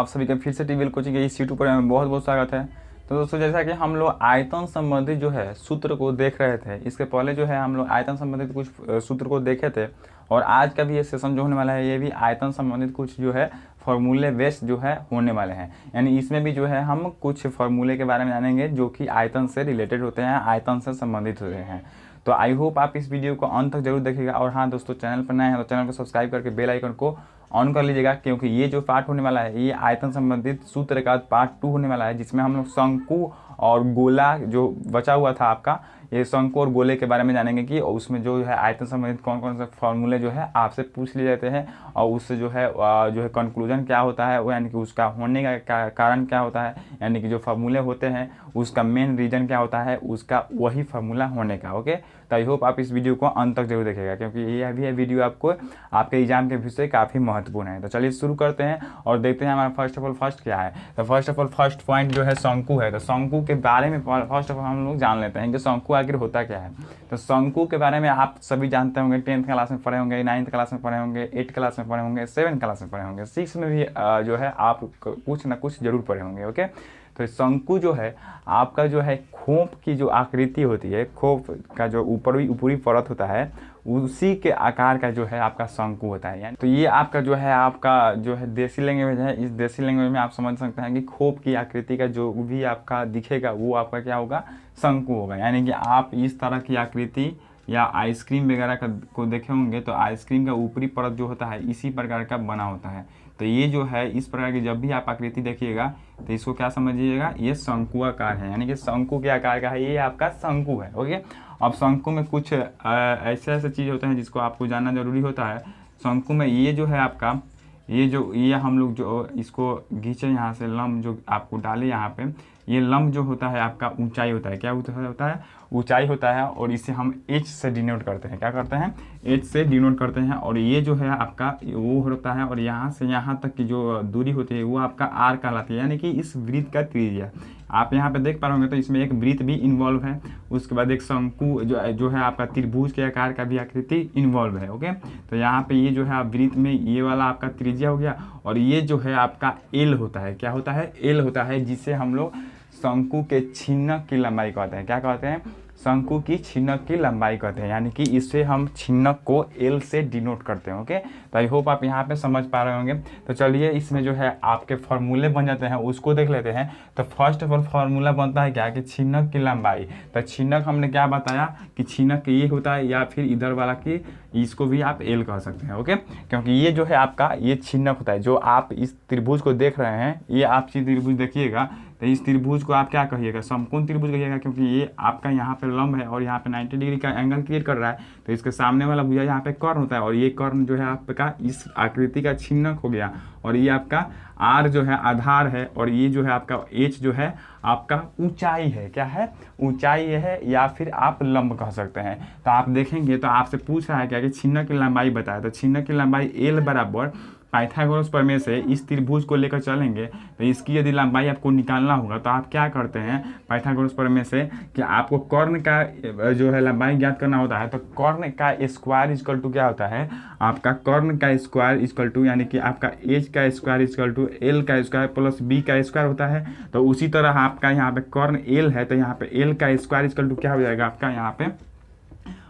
आप सभी का फिर से टीवीएल कोचिंग के इस यूट्यूब पर में बहुत बहुत स्वागत है। तो दोस्तों, जैसा कि हम लोग आयतन संबंधित जो है सूत्र को देख रहे थे, इसके पहले जो है हम लोग आयतन संबंधित कुछ सूत्र को देखे थे, और आज का भी ये सेशन जो होने वाला है ये भी आयतन संबंधित कुछ जो है फॉर्मूले बेस्ड जो है होने वाले हैं। यानी इसमें भी जो है हम कुछ फॉर्मूले के बारे में जानेंगे जो कि आयतन से रिलेटेड होते हैं, आयतन से संबंधित होते हैं। तो आई होप आप इस वीडियो को अंत तक जरूर देखिएगा। और हाँ दोस्तों, चैनल पर नए हैं तो चैनल को सब्सक्राइब करके बेल आइकन को ऑन कर लीजिएगा, क्योंकि ये जो पार्ट होने वाला है ये आयतन संबंधित सूत्र का पार्ट 2 होने वाला है, जिसमें हम लोग शंकु और गोला जो बचा हुआ था आपका, ये शंकु और गोले के बारे में जानेंगे कि उसमें जो है आयतन संबंधित कौन कौन से फॉर्मूले जो है आपसे पूछ लिए जाते हैं, और उससे जो है कंक्लूजन क्या होता है, वो यानी कि उसका होने का कारण क्या होता है, यानी कि जो फार्मूले होते हैं उसका मेन रीजन क्या होता है, उसका वही फार्मूला होने का। ओके, तो आई होप आप इस वीडियो को अंत तक जरूर देखिएगा, क्योंकि ये भी वीडियो आपको आपके एग्जाम के विषय काफ़ी महत्वपूर्ण है। तो चलिए शुरू करते हैं और देखते हैं हमारा फर्स्ट क्या है। तो फर्स्ट पॉइंट जो है शंकु है। तो शंकु के बारे में फर्स्ट ऑफ ऑल हम लोग जान लेते हैं कि शंकु आखिर होता क्या है। तो शंकु के बारे में आप सभी जानते होंगे, 10th क्लास में पढ़े होंगे, 9th क्लास में पढ़े होंगे, 8th क्लास में पढ़े होंगे, 7th क्लास में पढ़े होंगे, 6 में भी जो है आप कुछ ना कुछ जरूर पढ़े होंगे। ओके, तो शंकु जो है आपका जो है खोप की जो आकृति होती है, खोप का जो ऊपरी परत होता है उसी के आकार का जो है आपका शंकु होता है। यानी तो ये आपका जो है देसी लैंग्वेज है। इस देसी लैंग्वेज में आप समझ सकते हैं कि खोप की आकृति का जो भी आपका दिखेगा वो आपका क्या होगा, शंकु होगा। यानी कि आप इस तरह की आकृति या आइसक्रीम वगैरह को देखे होंगे तो आइसक्रीम का ऊपरी परत जो होता है इसी प्रकार का बना होता है। तो ये जो है इस प्रकार की जब भी आप आकृति देखिएगा तो इसको क्या समझिएगा, ये शंकुआकार है, यानी कि शंकु के आकार का है, ये आपका शंकु है। ओके, अब शंकु में कुछ ऐसे चीज़ होते हैं जिसको आपको जानना जरूरी होता है। शंकु में ये जो है आपका ये हम लोग जो इसको खींचे यहाँ से लंब जो आपको डाले यहाँ पे, ये लंब जो होता है आपका ऊंचाई होता है। क्या होता है? ऊंचाई होता है, और इसे हम h से डिनोट करते हैं। क्या करते हैं? h से डिनोट करते हैं। और ये जो है आपका वो होता है, और यहाँ से यहाँ तक की जो दूरी होती है वो आपका r कहलाती है, यानी कि इस वृत्त का त्रिज्या। आप यहाँ पे देख पा रहे होंगे तो इसमें एक वृत्त भी इन्वॉल्व है, उसके बाद एक शंकु जो है आपका त्रिभुज के आकार का भी आकृति इन्वॉल्व है। ओके, तो यहाँ पे ये जो है वृत्त में ये वाला आपका त्रिज्या हो गया, और ये जो है आपका l होता है। क्या होता है? l होता है, जिसे हम लोग शंकु के छिन्नक की लंबाई कहते हैं। क्या कहते हैं? शंकु की छिन्नक की लंबाई कहते हैं, यानी कि इससे हम छिन्नक को L से डिनोट करते हैं। ओके, तो आई होप आप यहाँ पे समझ पा रहे होंगे। तो चलिए इसमें जो है आपके फॉर्मूले बन जाते हैं, उसको देख लेते हैं। तो फर्स्ट ऑफ ऑल फॉर्मूला बनता है क्या कि छिन्नक की लंबाई। तो छिन्नक हमने क्या बताया कि छिन्नक ये होता है, या फिर इधर वाला की इसको भी आप L कह सकते हैं। ओके, क्योंकि ये जो है आपका ये छिन्नक होता है। जो आप इस त्रिभुज को देख रहे हैं, ये आप त्रिभुज देखिएगा तो इस त्रिभुज को आप क्या कहिएगा, समकोण त्रिभुज कहिएगा, क्योंकि ये आपका यहाँ पे लंब है और यहाँ पे 90 डिग्री का एंगल क्रिएट कर रहा है। तो इसके सामने वाला भुजा यहाँ पे कर्ण होता है, और ये कर्ण जो है आपका इस आकृति का छिन्नक हो गया। और ये आपका r जो है आधार है, और ये जो है आपका h जो है आपका ऊंचाई है। क्या है? ऊंचाई है, या फिर आप लंब कह सकते हैं। तो आप देखेंगे तो आपसे पूछ रहा है क्या कि छिन्नक की लंबाई बताए। तो छिन्नक की लंबाई L बराबर पाइथागोरस प्रमेय से इस त्रिभुज को लेकर चलेंगे, तो इसकी यदि लंबाई आपको निकालना होगा तो आप क्या करते हैं पाइथागोरस प्रमेय से कि आपको कर्ण का जो है लंबाई ज्ञात करना होता है। तो कर्ण का स्क्वायर इक्वल टू क्या होता है, आपका कर्ण का स्क्वायर इक्वल टू, यानी कि आपका h का स्क्वायर इक्वल टू L का स्क्वायर प्लस b का स्क्वायर होता है। तो उसी तरह आपका यहाँ पे कर्ण L है, तो यहाँ पे L का स्क्वायर इक्वल टू क्या हो जाएगा आपका यहाँ पे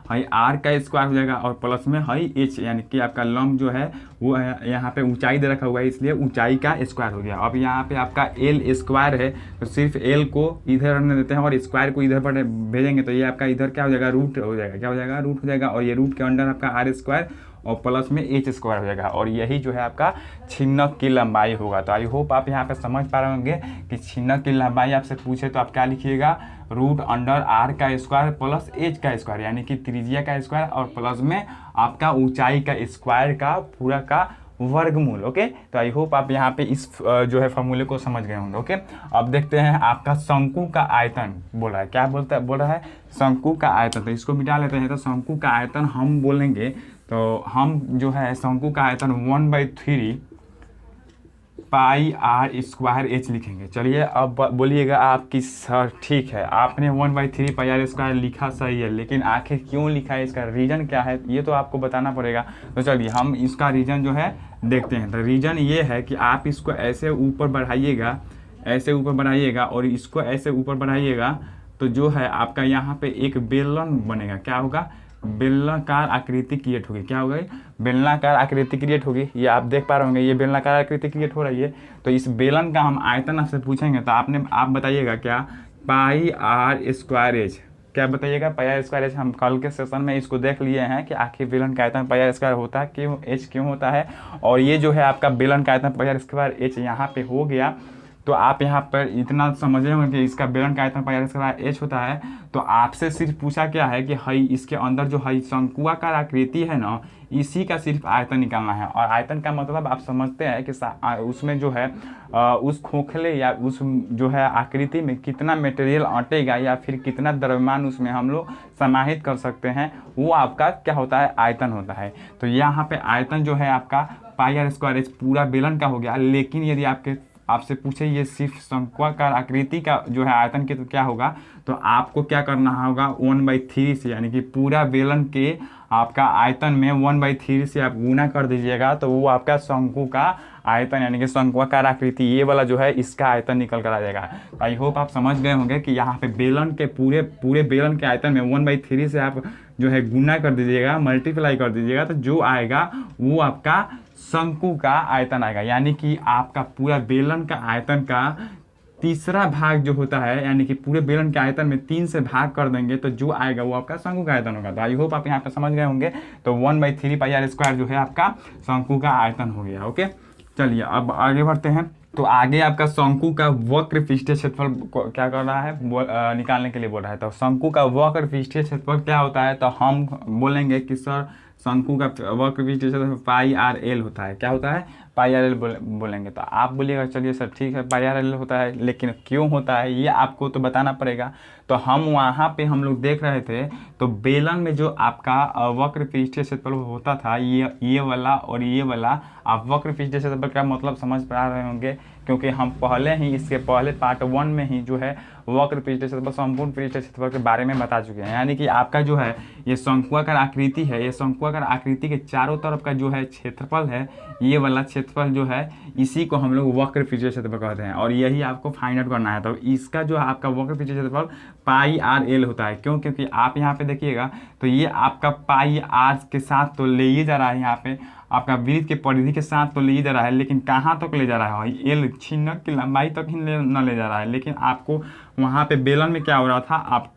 हाई r का स्क्वायर हो जाएगा, और प्लस में हाई h, यानी कि आपका लंब जो है वो यहाँ पे ऊंचाई दे रखा हुआ है, इसलिए ऊंचाई का स्क्वायर हो गया। अब यहाँ पे आपका L स्क्वायर है, तो सिर्फ L को इधर रहने देते हैं और स्क्वायर को इधर पर भेजेंगे, तो ये आपका इधर क्या हो जाएगा, रूट हो जाएगा। क्या हो जाएगा? रूट हो जाएगा, और ये रूट के अंडर आपका r स्क्वायर और प्लस में h स्क्वायर हो जाएगा, और यही जो है आपका छिन्नक की लंबाई होगा। तो आई होप आप यहाँ पे समझ पा रहे होंगे कि छिन्नक की लंबाई आपसे पूछे तो आप क्या लिखिएगा, रूट अंडर r का स्क्वायर प्लस h का स्क्वायर, यानी कि त्रिज्या का स्क्वायर और प्लस में आपका ऊंचाई का स्क्वायर का पूरा का वर्गमूल। ओके, तो आई होप आप यहाँ पे इस जो है फॉर्मूले को समझ गए होंगे। ओके, अब देखते हैं आपका शंकु का आयतन बोल रहा है। क्या बोल रहा है? शंकु का आयतन। तो इसको मिटा लेते हैं। तो शंकु का आयतन हम बोलेंगे तो हम जो है शंकु का आयतन 1/3 पाई r स्क्वायर h लिखेंगे। चलिए अब बोलिएगा आपकी सर ठीक है, आपने 1/3 पाई r स्क्वायर लिखा सही है, लेकिन आखिर क्यों लिखा है, इसका रीज़न क्या है, ये तो आपको बताना पड़ेगा। तो चलिए हम इसका रीज़न जो है देखते हैं। तो रीजन ये है कि आप इसको ऐसे ऊपर बढ़ाइएगा, ऐसे ऊपर बढ़ाइएगा और इसको ऐसे ऊपर बढ़ाइएगा, तो जो है आपका यहाँ पे एक बेलन बनेगा। क्या होगा? बेलनाकार आकृति क्रिएट होगी। क्या होगा? बेलनाकार आकृति क्रिएट होगी। ये आप देख पा रहे होंगे, ये बेलनाकार आकृति क्रिएट हो रही है। तो इस बेलन का हम आयतन आपसे पूछेंगे, तो आप बताइएगा क्या? पाई आर स्क्वायर एच। क्या बताइएगा? पाई आर स्क्वायर एच। हम कल के सेशन में इसको देख लिए हैं कि आखिर बेलन का आयतन पाई आर स्क्वायर होता है, क्यों एच क्यों होता है। और ये जो है आपका बेलन का आयतन पाई आर स्क्वायर एच यहाँ पे हो गया। तो आप यहाँ पर इतना समझ रहे होंगे कि इसका बेलन का आयतन पाई आर स्क्वायर एच होता है। तो आपसे सिर्फ पूछा क्या है कि हई इसके अंदर जो हई शंकुआकार आकृति है ना, इसी का सिर्फ आयतन निकालना है। और आयतन का मतलब आप समझते हैं कि उसमें जो है उस खोखले या उस जो है आकृति में कितना मटेरियल अटेगा या फिर कितना द्रव्यमान उसमें हम लोग समाहित कर सकते हैं, वो आपका क्या होता है? आयतन होता है। तो यहाँ पे आयतन जो है आपका पाई आर स्क्वायर एच पूरा बेलन का हो गया। लेकिन यदि आपसे पूछे ये सिर्फ शंकुआकार आकृति का जो है आयतन के, तो क्या होगा? तो आपको क्या करना होगा? 1/3 से, यानी कि पूरा बेलन के आपका आयतन में 1/3 से आप गुना कर दीजिएगा, तो वो आपका शंकु का आयतन यानी कि शंकुआकार आकृति ये वाला जो है इसका आयतन निकल कर आ जाएगा। आई होप आप समझ गए होंगे कि यहाँ पे बेलन के पूरे बेलन के आयतन में 1/3 से आप जो है गुना कर दीजिएगा, मल्टीप्लाई कर दीजिएगा, तो जो आएगा वो आपका शंकु का आयतन आएगा। यानी कि आपका पूरा बेलन का आयतन का तीसरा भाग जो होता है, यानी कि पूरे बेलन के आयतन में 3 से भाग कर देंगे, तो जो आएगा वो आपका शंकु का आयतन होगा। तो आई होप आप यहाँ पे समझ गए होंगे। तो 1/3 पाई आर स्क्वायर जो है आपका शंकु का आयतन हो गया। ओके, चलिए अब आगे बढ़ते हैं। तो आगे आपका शंकु का वक्र पृष्ठीय क्षेत्रफल क्या कर रहा है? निकालने के लिए बोल रहा है। तो शंकु का वक्र पृष्ठीय क्षेत्रफल क्या होता है? तो हम बोलेंगे कि सर शंकु का वक्र पृष्ठीय क्षेत्रफल पाई आर एल होता है। क्या होता है? पाई आर एल बोलेंगे। तो आप बोलिएगा चलिए सर ठीक है पाई आर एल होता है, लेकिन क्यों होता है ये आपको तो बताना पड़ेगा। तो हम वहाँ पे हम लोग देख रहे थे, तो बेलन में जो आपका वक्र पृष्ठीय क्षेत्रफल होता था ये वाला और ये वाला, आप वक्र पृष्ठीय क्षेत्रफल का मतलब समझ पा रहे होंगे, क्योंकि हम पहले ही इसके पहले पार्ट 1 में ही जो है वक्र पृष्ठीय क्षेत्रफल संपूर्ण पृष्ठीय क्षेत्रफल के बारे में बता चुके हैं। यानी कि आपका जो है ये शंकुआकार आकृति है, ये शंकुआकार आकृति के चारों तरफ का जो है क्षेत्रफल है, ये वाला क्षेत्रफल जो है इसी को हम लोग वक्र पृष्ठीय क्षेत्रफल कहते हैं। और यही आपको फाइंड आउट करना है। तो इसका जो है आपका वक्र पृष्ठीय क्षेत्रफल पाई आर एल होता है। क्यों? क्योंकि आप यहाँ पे देखिएगा तो ये आपका पाई आर के साथ तो ले ही जा रहा है, यहाँ पे आपका वृत्त के परिधि के साथ तो ले ही जा रहा है, लेकिन कहाँ तक ले जा रहा है? एल छिन्नक की लंबाई तक ही न ले जा रहा है। लेकिन आपको वहाँ पे बेलन में क्या हो रहा था? आप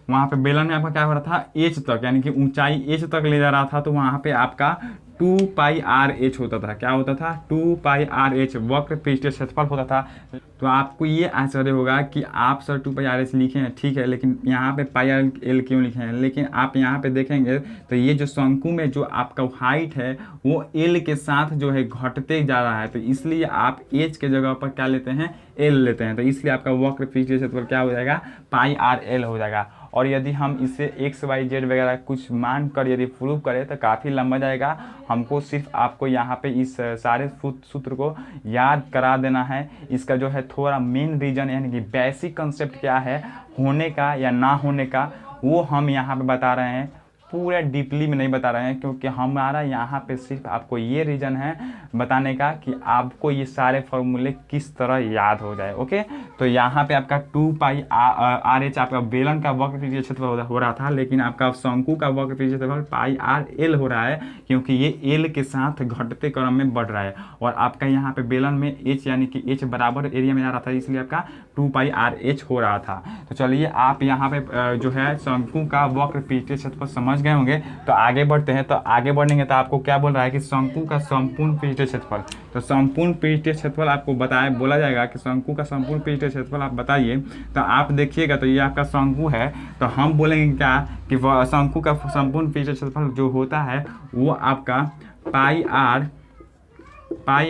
वहाँ पे बेलन में आपका क्या हो रहा था? एच तक, यानी कि ऊंचाई एच तक ले जा रहा था। तो वहाँ पे आपका 2 पाई आर एच होता था। क्या होता था? 2 पाई आर एच वक्र पृष्ठीय क्षेत्रफल होता था। तो आपको ये आश्चर्य होगा कि आप सर 2 पाई आर एच लिखे हैं, ठीक है, लेकिन यहाँ पे पाई आर एल क्यों लिखे हैं? लेकिन आप यहाँ पे देखेंगे तो ये जो शंकु में जो आपका हाइट है वो एल के साथ जो है घटते जा रहा है, तो इसलिए आप एच के जगह पर क्या लेते हैं? एल लेते हैं। तो इसलिए आपका वक्र पृष्ठीय क्षेत्रफल क्या हो जाएगा? पाई आर एल हो जाएगा। और यदि हम इसे एक्स वाई जेड वगैरह कुछ मान कर यदि प्रूव करें तो काफ़ी लंबा जाएगा। हमको सिर्फ आपको यहाँ पे इस सारे सूत्र को याद करा देना है। इसका जो है थोड़ा मेन रीजन यानी कि बेसिक कंसेप्ट क्या है होने का या ना होने का, वो हम यहाँ पे बता रहे हैं। पूरे डीपली में नहीं बता रहे हैं, क्योंकि हमारा यहाँ पे सिर्फ आपको ये रीज़न है बताने का कि आपको ये सारे फॉर्मूले किस तरह याद हो जाए। ओके, तो यहाँ पे आपका 2 पाई आर एच आपका बेलन का वक्र पृष्ठीय क्षेत्रफल हो रहा था, लेकिन आपका शंकु का वक्र पृष्ठीय क्षेत्रफल पाई आर एल हो रहा है, क्योंकि ये एल के साथ घटते क्रम में बढ़ रहा है। और आपका यहाँ पे बेलन में एच यानी कि एच बराबर एरिया में आ रहा था, इसलिए आपका 2 पाई आर एच हो रहा था। तो चलिए आप यहाँ पे जो है शंकु का वक्र पृष्ठीय क्षेत्रफल समझ गए होंगे। तो आगे बढ़ते हैं। तो आगे बढ़ेंगे तो आपको क्या बोल रहा है कि शंकु का संपूर्ण पृष्ठीय क्षेत्रफल। तो संपूर्ण पृष्ठीय क्षेत्रफल आपको बोला जाएगा कि शंकु का संपूर्ण पृष्ठीय क्षेत्रफल आप बताइए। तो आप देखिएगा तो ये आपका शंकु है, तो हम बोलेंगे क्या कि शंकु का संपूर्ण पृष्ठीय क्षेत्रफल जो होता है वो आपका pi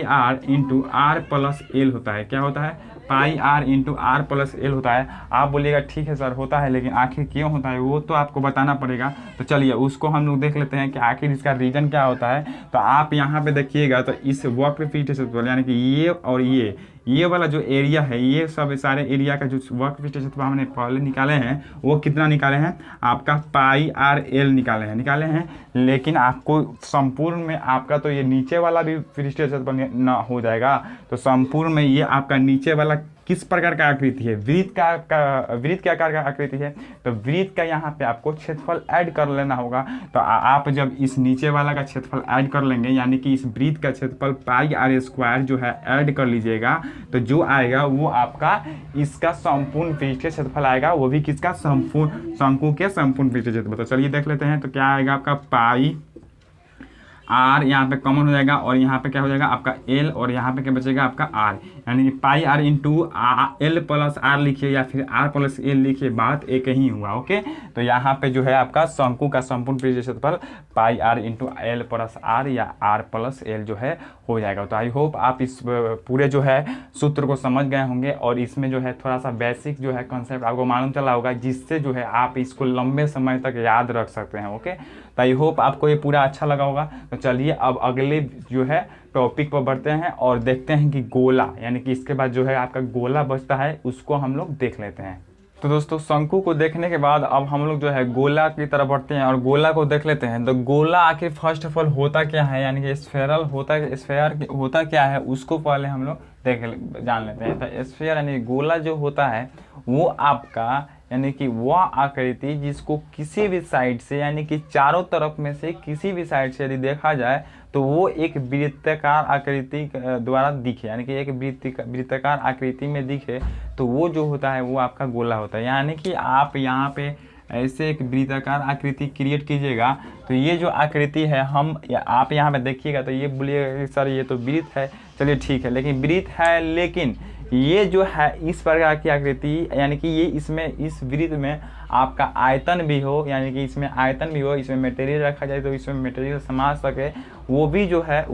R into R plus L होता है। क्या होता है? Pi R into R plus L होता है। आप बोलिएगा ठीक है सर होता है, लेकिन आखिर क्यों होता है वो तो आपको बताना पड़ेगा। तो चलिए उसको हम लोग देख लेते हैं कि आखिर इसका रीजन क्या होता है। तो आप यहाँ पे देखिएगा तो इस वक्र पृष्ठीय क्षेत्रफल यानी कि ये और ये ये वाला जो एरिया है, ये सब सारे एरिया का जो वक्र पृष्ठीय क्षेत्रफल हमने पहले निकाले हैं वो कितना निकाले हैं, आपका पाई आर एल निकाले हैं। लेकिन आपको संपूर्ण में आपका तो ये नीचे वाला भी पृष्ठीय क्षेत्रफल ना हो जाएगा, तो संपूर्ण में ये आपका नीचे वाला किस प्रकार का आकृति है, वृत्त के आकार का आकृति है, तो वृत्त का यहाँ पे आपको क्षेत्रफल ऐड कर लेना होगा। तो आप जब इस नीचे वाला का क्षेत्रफल ऐड कर लेंगे, यानी कि इस वृत्त का क्षेत्रफल पाई आर स्क्वायर जो है ऐड कर लीजिएगा, तो जो आएगा वो आपका इसका संपूर्ण पृष्ठीय क्षेत्रफल आएगा, वो भी किसका, संपूर्ण शंकु के संपूर्ण पृष्ठीय क्षेत्रफल। तो चलिए देख लेते हैं। तो क्या आएगा आपका पाई आर यहाँ पे कॉमन हो जाएगा और यहाँ पे क्या हो जाएगा आपका एल, और यहाँ पे क्या बचेगा आपका आर, यानी pi R into L plus R लिखिए या फिर आर प्लस एल लिखिए, बात एक ही हुआ। ओके, तो यहाँ पे जो है आपका शंकु का संपूर्ण पृष्ठीय क्षेत्रफल pi R into L plus R या आर प्लस एल जो है हो जाएगा। तो आई होप आप इस पूरे जो है सूत्र को समझ गए होंगे और इसमें जो है थोड़ा सा बेसिक जो है कॉन्सेप्ट आपको मालूम चला होगा, जिससे जो है आप इसको लंबे समय तक याद रख सकते हैं। ओके, तो आई होप आपको ये पूरा अच्छा लगा होगा। तो चलिए अब अगले जो है टॉपिक पर बढ़ते हैं और देखते हैं कि गोला, यानी कि इसके बाद जो है आपका गोला बचता है, उसको हम लोग देख लेते हैं। तो दोस्तों शंकु को देखने के बाद अब हम लोग जो है गोला की तरफ बढ़ते हैं और गोला को देख लेते हैं। तो गोला आखिर फर्स्ट ऑफ ऑल होता क्या है, यानी कि स्फेयर होता क्या है, उसको पहले हम लोग जान लेते हैं। तो स्फेयर यानी गोला जो होता है वो आपका, यानी कि वह आकृति जिसको किसी भी साइड से, यानी कि चारों तरफ में से किसी भी साइड से यदि देखा जाए तो वो एक वृत्ताकार आकृति द्वारा दिखे, यानी कि एक वृत्ताकार आकृति में दिखे, तो वो जो होता है वो आपका गोला होता है। यानी कि आप यहाँ पे ऐसे एक वृत्ताकार आकृति क्रिएट कीजिएगा, तो ये जो आकृति है आप यहाँ पे देखिएगा तो ये बोलिएगा कि सर ये तो वृत्त है, चलिए ठीक है, लेकिन वृत्त है, लेकिन ये जो है इस प्रकार की आकृति, यानी कि ये इसमें इस वृत्त में आपका आयतन भी हो, यानी कि इसमें आयतन भी हो, इसमें मटेरियल रखा जाए तो इसमें मटेरियल समा सके, वो भी जो है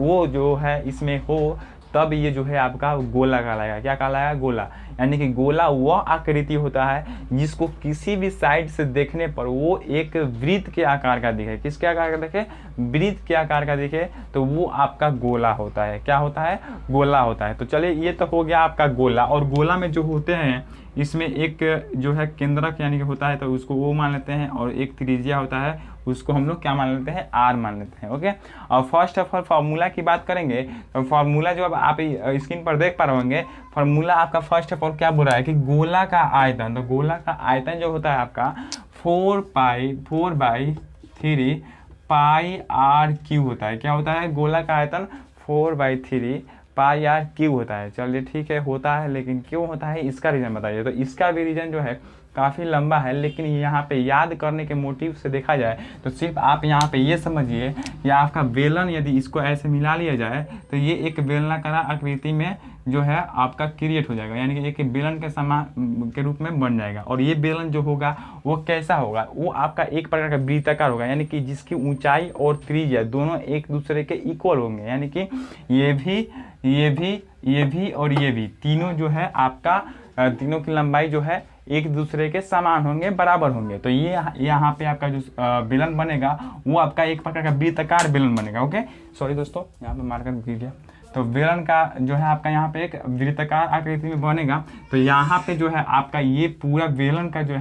इसमें हो, तब ये जो है आपका गोला कहलाएगा। क्या कहलाएगा, गोला। यानी कि गोला वह आकृति होता है जिसको किसी भी साइड से देखने पर वो एक वृत्त के आकार का दिखे। किसके आकार का दिखे, वृत्त के आकार का दिखे, तो वो आपका गोला होता है। क्या होता है, गोला होता है। तो चलिए ये तो हो गया आपका गोला। और गोला में जो होते हैं इसमें एक जो है केंद्रक यानी कि होता है, तो उसको वो मान लेते हैं, और एक त्रिज्या होता है उसको हम लोग क्या मान लेते हैं, आर मान लेते हैं। ओके, और फर्स्ट ऑफ ऑल फार्मूला की बात करेंगे तो फार्मूला जो अब आप स्क्रीन पर देख पा रहे होंगे, फार्मूला आपका फर्स्ट ऑफ ऑल क्या बोल रहा है कि गोला का आयतन, तो गोला का आयतन जो होता है आपका 4/3 पाई आर क्यू होता है। क्या होता है, गोला का आयतन 4/3 पाई आर क्यू होता है। चलिए ठीक है, होता है, लेकिन क्यों होता है इसका रीज़न बताइए। तो इसका भी रीज़न जो है काफ़ी लंबा है, लेकिन यहाँ पे याद करने के मोटिव से देखा जाए तो सिर्फ आप यहाँ पे ये समझिए कि आपका बेलन यदि इसको ऐसे मिला लिया जाए तो ये एक बेलनाकार आकृति में जो है आपका क्रिएट हो जाएगा, यानी कि एक बेलन के समान के रूप में बन जाएगा। और ये बेलन जो होगा वो कैसा होगा, वो आपका एक प्रकार का वृत्ताकार होगा, यानी कि जिसकी ऊंचाई और त्रिज्या दोनों एक दूसरे के इक्वल होंगे, यानी कि ये भी और ये भी तीनों जो है आपका तीनों की लंबाई जो है एक दूसरे के समान होंगे, बराबर होंगे। तो ये यहाँ पे आपका जो बेलन बनेगा वो आपका एक प्रकार का वृत्ताकार बेलन बनेगा। ओके, सॉरी दोस्तों, यहाँ पे मार्कर गिर गया। तो बेलन का जो है आपका यहाँ पे एक वृत्ताकार आकृति में बनेगा। तो यहाँ पे जो है आपका ये पूरा बेलन का जो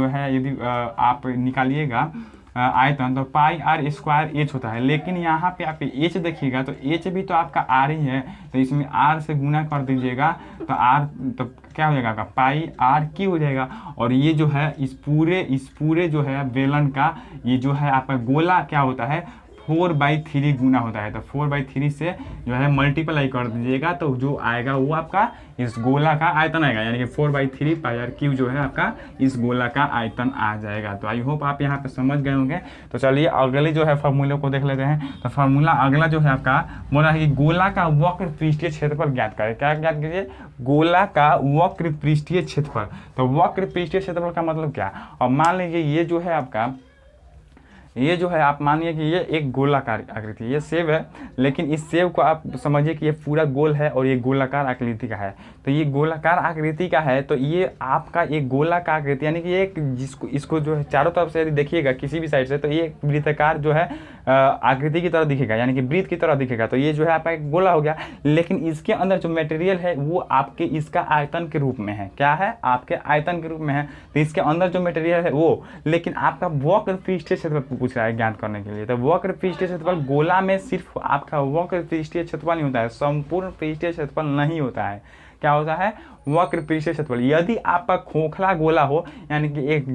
है यदि आप निकालिएगा आयतन, तो पाई आर स्क्वायर एच होता है। लेकिन यहाँ पे आप एच देखिएगा तो एच भी तो आपका आर ही है, तो इसमें आर से गुना कर दीजिएगा तो आर तो क्या हो जाएगा आपका पाई आर क्यू हो जाएगा। और ये जो है इस पूरे जो है बेलन का ये जो है आपका गोला क्या होता है 4/3 गुना होता है। तो 4/3 से जो है मल्टीप्लाई कर दीजिएगा तो जो आएगा वो आपका इस गोला का आयतन आएगा, यानी कि 4/3 पाई आर क्यू जो है आपका इस गोला का आयतन आ जाएगा। तो आई होप आप यहाँ पे समझ गए होंगे। तो चलिए अगले जो है फार्मूले को देख लेते हैं। तो फार्मूला अगला जो है आपका बोला है कि गोला का वक्र पृष्ठीय क्षेत्रफल ज्ञात करें। क्या ज्ञात कीजिए, गोला का वक्र पृष्ठीय क्षेत्रफल। तो वक्र पृष्ठीय क्षेत्रफल का मतलब क्या, और मान लीजिए ये जो है आपका ये जो है आप मानिए कि ये एक गोलाकार आकृति, ये सेब है, लेकिन इस सेब को आप समझिए कि ये पूरा गोल है और ये गोलाकार आकृति का है। तो ये गोलाकार आकृति का है, तो ये आपका एक गोलाकार आकृति, यानी कि एक जिसको इसको जो है चारों तरफ से यदि देखिएगा किसी भी साइड से, तो ये एक वृत्ताकार जो है आकृति की तरह दिखेगा, यानी कि वृत्त की तरह दिखेगा। तो ये जो है आपका एक गोला हो गया, लेकिन इसके अंदर जो मटेरियल है वो आपके इसका आयतन के रूप में है। क्या है? आपके आयतन के रूप में है। तो इसके अंदर जो मटेरियल है वो, लेकिन आपका वक्र पृष्ठीय क्षेत्रफल पूछ रहा है ज्ञात करने के लिए। तो वक्र पृष्ठीय क्षेत्रफल गोला में सिर्फ आपका वक्र पृष्ठीय क्षेत्रफल नहीं होता है, संपूर्ण पृष्ठीय क्षेत्रफल नहीं होता है। क्या होता है? वक्र पृष्ठीय क्षेत्रफल। यदि आपका खोखला गोला हो, यानी कि एक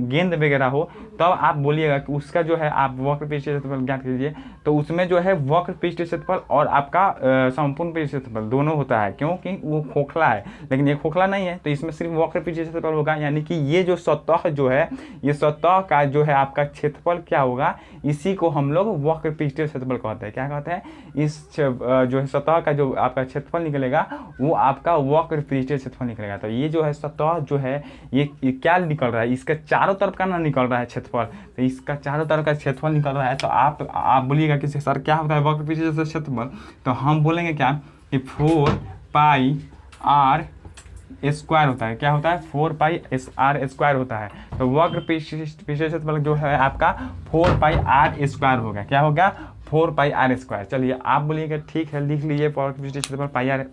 गेंद वगैरह हो, तब आप बोलिएगा कि उसका जो है आप वक्र पृष्ठीय क्षेत्रफल ज्ञात कीजिए। तो उसमें जो है वक्र पृष्ठीय क्षेत्रफल और आपका संपूर्ण पृष्ठीय क्षेत्रफल दोनों होता है, क्योंकि वो खोखला है। लेकिन ये खोखला नहीं है, तो इसमें सिर्फ वक्र पृष्ठीय क्षेत्रफल होगा, यानी कि ये जो सतह जो है, ये सतह का जो है आपका क्षेत्रफल क्या होगा, इसी को हम लोग वक्र पृष्ठीय क्षेत्रफल कहते हैं। क्या कहते हैं? इस जो है सतह का जो आपका क्षेत्रफल निकलेगा वो आपका वक्र पृष्ठीय क्षेत्रफल निकलेगा। तो ये जो है सतह जो है ये क्या निकल रहा है, इसके चारों तरफ का ना निकल रहा है क्षेत्रफल, तो इसका चारों तरफ का क्षेत्रफल निकल रहा है। तो आप बोलिएगा कि सर क्या होता है वक्र पृष्ठीय क्षेत्रफल, तो हम बोलेंगे क्या कि 4 पाई आर स्क्वायर होता है। क्या होता है? 4 पाई आर स्क्वायर होता है। तो वक्र पृष्ठीय क्षेत्रफल जो है आपका 4 पाई आर स्क्वायर होगा। क्या होगा? 4 पाई आर स्क्वायर। चलिए आप बोलिएगा ठीक है, लिख लीजिए वक्र पृष्ठीय क्षेत्रफल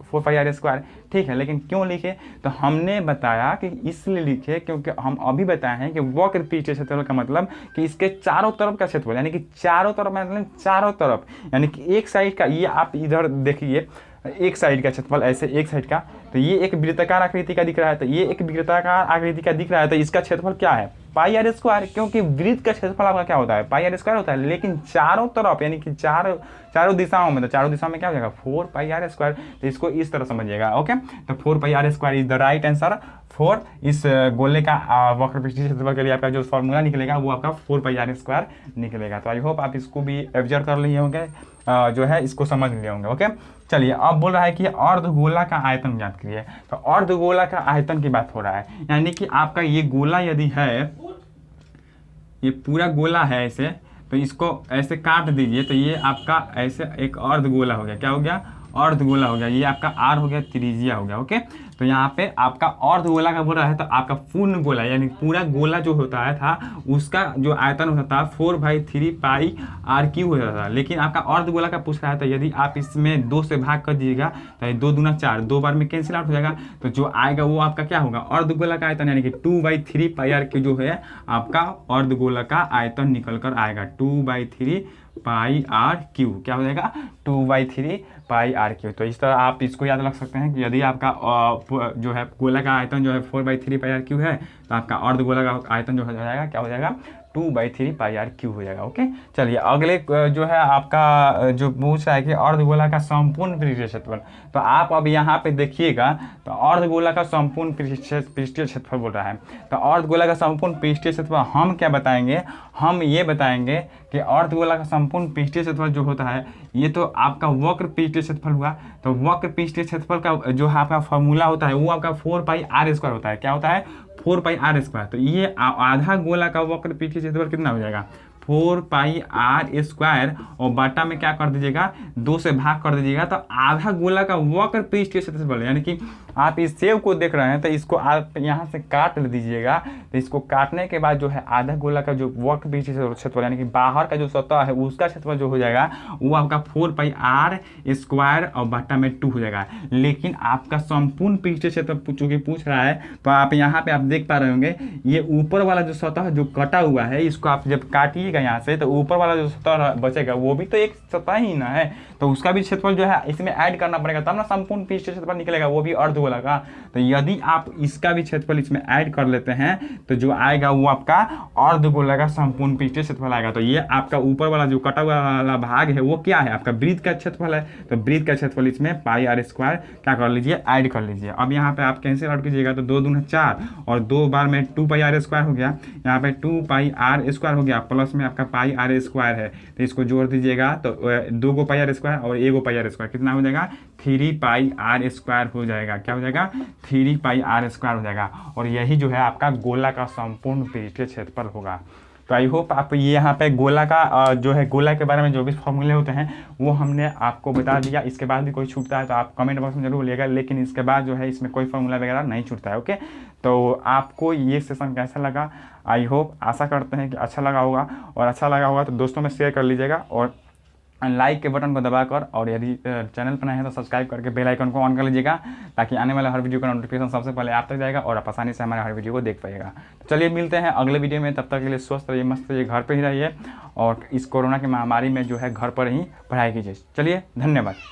4 पाई आर स्क्वायर। ठीक है, लेकिन क्यों लिखे? तो हमने बताया कि इसलिए लिखे क्योंकि हम अभी बताए हैं कि वक्र पृष्ठीय क्षेत्रफल का मतलब कि इसके चारों तरफ का क्षेत्रफल, यानी कि चारों तरफ मतलब चारों तरफ, यानी कि एक साइड का, ये आप इधर देखिए एक साइड का क्षेत्रफल, ऐसे एक साइड का, तो ये एक वृत्ताकार आकृति का दिख रहा है, तो ये एक वृत्ताकार आकृति का दिख रहा है, तो इसका क्षेत्रफल क्या है? पाई आर स्क्वायर, क्योंकि वृत्त का क्षेत्रफल आपका क्या होता है? पाई आर स्क्वायर होता है। लेकिन चारों तरफ, यानी कि चारों दिशाओं में, तो चारों दिशाओं में क्या हो जाएगा? 4 पाई आर स्क्वायर। तो इसको इस तरह समझिएगा। ओके, तो 4 pi R square is the right answer for इस गोले का वक्र पृष्ठीय क्षेत्रफल के लिए आपका जो फॉर्मूला निकलेगा वो आपका 4 पाई आर स्क्वायर निकलेगा। तो आई होप आप इसको भी ऑब्जर्व कर लिए होंगे, जो है इसको समझ लिए होंगे। ओके, चलिए अब बोल रहा है कि अर्धगोला का आयतन ज्ञात कीजिए। तो अर्धगोला का आयतन की बात हो रहा है, यानी कि आपका ये गोला यदि है, ये पूरा गोला है ऐसे, तो इसको ऐसे काट दीजिए, तो ये आपका ऐसे एक अर्धगोला हो गया। क्या हो गया? अर्धगोला हो गया। ये आपका आर हो गया, त्रिज्या हो गया। ओके, तो यहाँ पे आपका अर्धगोला का बोल रहा है, तो आपका पूर्ण गोला यानी पूरा गोला जो होता है था उसका जो आयतन होता था 4/3 पाई आर क्यू होता था। लेकिन आपका अर्धगोला का पूछ रहा है, तो यदि आप इसमें 2 से भाग कर दीजिएगा तो 2 दूना 4, 2 बार में कैंसिल आउट हो जाएगा, तो जो आएगा वो आपका क्या होगा? अर्धगोला का आयतन, यानी कि 2/3 पाई आर क्यू जो है आपका अर्धगोला का आयतन निकल कर आएगा। 2/3 पाई आर क्यू क्या हो जाएगा? 2/3 पाई आर क्यू। तो इस तरह आप इसको याद रख सकते हैं कि यदि आपका जो है गोला का आयतन जो है 4/3 पाई आर क्यू है, तो आपका अर्धगोला का आयतन जो हो जाएगा क्या हो जाएगा? 2/3 पाई आर क्यू हो जाएगा। ओके, चलिए अगले जो है आपका जो पूछ रहा है कि अर्धगोला का संपूर्ण पृष्ठीय क्षेत्रफल। तो आप अब यहाँ पे देखिएगा, तो अर्धगोला का संपूर्ण पृष्ठीय क्षेत्रफल बोल रहा है। तो अर्धगोला का संपूर्ण पृष्ठीय क्षेत्रफल हम क्या बताएंगे? हम ये बताएंगे कि अर्धगोला का संपूर्ण पृष्ठीय क्षेत्रफल जो होता है, ये तो आपका वक्र पृष्ठीय क्षेत्रफल हुआ। तो वक्र पृष्ठीय क्षेत्रफल का जो आपका फॉर्मूला होता है वो आपका 4 पाई आर स्क्वायर होता है। क्या होता है? 4 पाई आर स्क्वायर। तो ये आधा गोला का वक्र पृष्ठीय क्षेत्रफल कितना हो जाएगा? 4 पाई आर स्क्वायर, और बाटा में क्या कर दीजिएगा? 2 से भाग कर दीजिएगा, तो आधा गोला का वक्र पृष्ठीय क्षेत्रफल, यानी कि आप इस सेव को देख रहे हैं, तो इसको आप यहाँ से काट दीजिएगा। तो इसको काटने के बाद जो है आधा गोला का जो वक्र पृष्ठीय क्षेत्रफल, यानी कि बाहर का जो सतह है उसका क्षेत्रफल जो हो जाएगा वो आपका 4 पाई आर स्क्वायर और बाटा में 2 हो जाएगा। लेकिन आपका संपूर्ण पृष्ठीय क्षेत्रफल चूंकि पूछ रहा है, तो आप यहाँ पे आप देख पा रहे होंगे, ये ऊपर वाला जो सतह जो कटा हुआ है, इसको आप जब काटिएगा यहाँ से, तो ऊपर वाला जो सतह बचेगा वो भी तो एक सतह ही ना है, तो उसका भी क्षेत्रफल जो है इसमें ऐड करना पड़ेगा, तब ना संपूर्ण पृष्ठीय क्षेत्रफल निकलेगा, वो भी अर्धगोला का। तो यदि आप इसका भी क्षेत्रफल इसमें ऐड कर लेते हैं, तो जो आएगा वो आपका अर्धगोला का संपूर्ण पृष्ठीय क्षेत्रफल आएगा। तो ये आपका ऊपर वाला जो कटा हुआ वाला भाग है वो क्या है? आपका वृत्त का क्षेत्रफल है। तो वृत्त का क्षेत्रफल इसमें पाई आर स्क्वायर क्या कर लीजिए? ऐड कर लीजिए। अब यहाँ पे आप कैंसिल आउट कीजिएगा, तो 2 दूना 4 और 2 बार में 2 पाई आर स्क्वायर हो गया, यहाँ पे 2 पाई आर स्क्वायर हो गया, प्लस में आपका पाई आर स्क्वायर है, तो इसको जोड़ दीजिएगा, तो 2 को पाई आर स्क्वायर और 1 को पाई आर स्क्वायर कितना हो जाएगा? 3 पाई आर स्क्वायर हो जाएगा। क्या हो जाएगा? 3 पाई आर स्क्वायर हो जाएगा। और यही जो है आपका गोला का संपूर्ण पृष्ठीय क्षेत्रफल होगा। तो आई होप आप ये यहाँ पे गोला का जो है गोला के बारे में जो भी फॉर्मूले होते हैं वो हमने आपको बता दिया। इसके बाद भी कोई छूटता है तो आप कमेंट बॉक्स में जरूर बोलिएगा, लेकिन इसके बाद जो है इसमें कोई फॉर्मूला वगैरह नहीं छूटता है। ओके, तो आपको ये सेशन कैसा लगा? आई होप, आशा करते हैं कि अच्छा लगा होगा, और अच्छा लगा होगा तो दोस्तों में शेयर कर लीजिएगा और लाइक के बटन को दबाकर, और यदि चैनल पर नए हैं तो सब्सक्राइब करके बेल आइकन को ऑन कर लीजिएगा, ताकि आने वाले हर वीडियो का नोटिफिकेशन सबसे पहले आप तक जाएगा और आप आसानी से हमारे हर वीडियो को देख पाइएगा। तो चलिए मिलते हैं अगले वीडियो में, तब तक के लिए स्वस्थ रहिए, मस्त रहिए, घर पर ही रहिए और इस कोरोना की महामारी में जो है घर पर ही पढ़ाई कीजिए। चलिए, धन्यवाद।